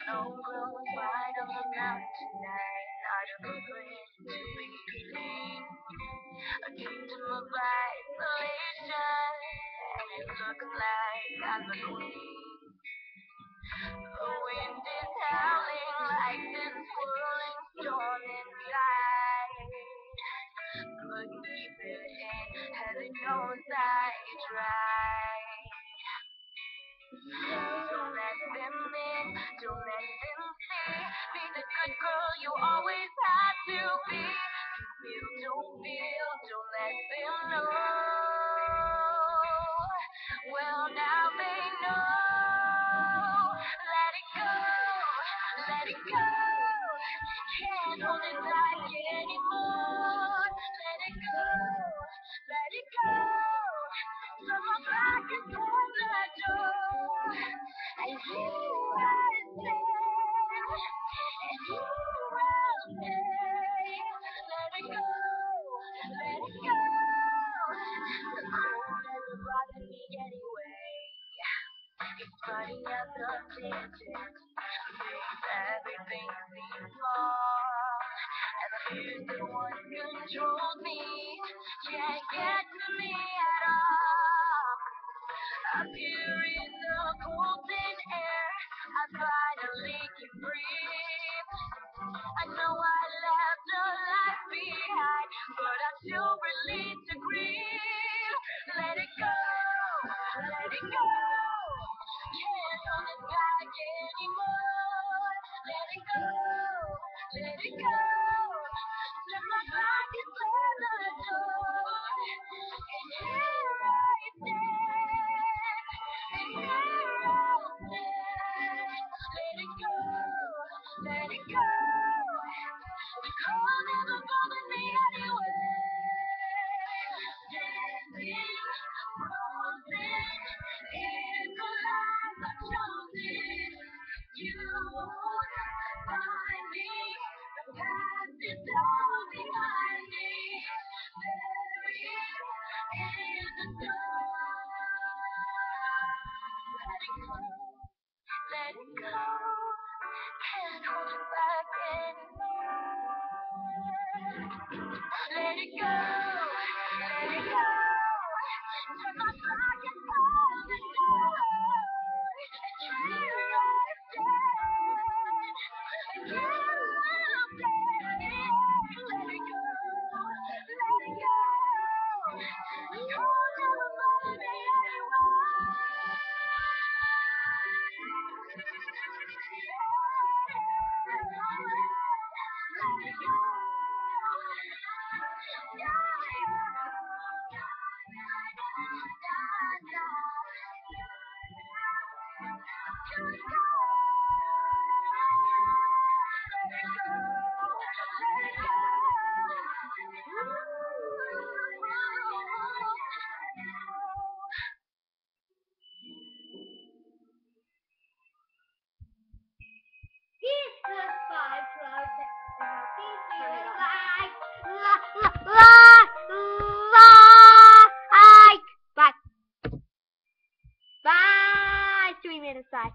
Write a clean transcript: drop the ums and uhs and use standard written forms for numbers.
Snow glows white on the mountain tonight, not a footprint to be seen. A kingdom of isolation, and it looks like I'm the queen. The wind is howling like this swirling storm inside. Couldn't keep it in, heaven knows I tried. Don't let them in, don't let them see. Be the good girl you always had to be. Don't feel, don't let them know. Well, now they know. Let it go, let it go. Can't hold it back anymore. Let it go, let it go. So my back is on the door. And here I stand. And you will stay. Let it go, let it go. The cold never bothered me anyway. It's funny how some distance makes everything seem small. And the fears that once controlled me can't get to me at all. Up here in the golden air, I finally can breathe. I know I left a life behind, but I'm too relieved to grieve. Let it go, let it go. Can't hold it back anymore. Let it go, let it go. Turn my back and slam the door. And here I stand. And here I'll stand. Let it go, let it go. The cold never bothered me anyway. Standing, frozen in the life I've chosen. You won't find me. The past is all behind me. Buried in the snow. Let it go. Let it go. Can't hold it back anymore. Let it go. Let it go. Turn my back and close the door. And here I stand. And here I'll stand. Let it go. Let it go. The cold never bothered me anymore. Peace plus five plus like. Bye. Bye. 3 minutes. Bye.